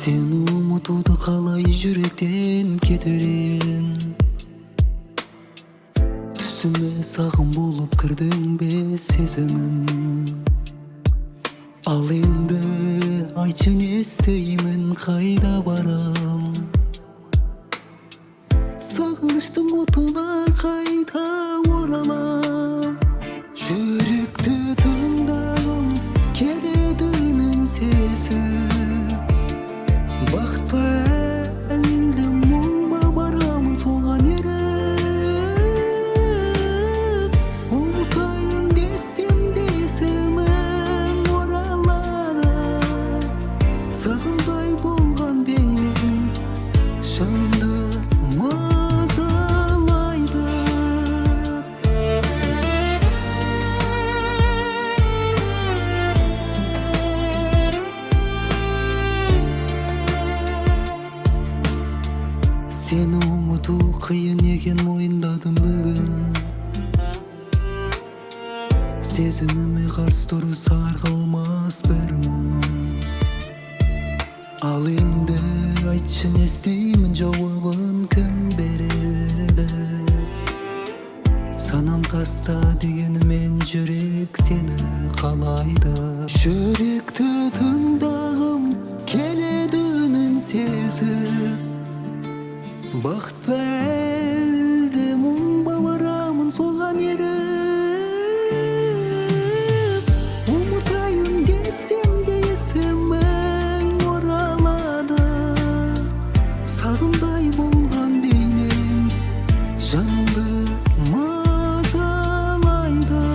Seni unutuda kalay yürekten kederin. Түсіме сағым болып кірдің бе сезімім. Ал енді айтшы не істеймін, қайда барам? Сағыныштың отына қайта оралам. Жүректі тыңдағым келеді үнін сезіп. Бақыт па әлде мұң ба барамын соған еріп. Ұмытайын десем де есімім оралады. Сағымдай болған бейнең жанымды мазалайды. Seni ұмыту қиын екен мойындадым бүгін. Сезіміме қарсы тұрса арқылмас бір мұңым. Ал енді айтшы не істеймін, жауабын кім береді? Санам таста дегенімен жүрек сені қалайды. Жүректі тыңдағым келеді үнін сезіп. Бақыт па әлде мұң ба барамын соған еріп. Ұмытайын десем де есімің оралады. Сағымдай болған бейнең жанымды мазалайды.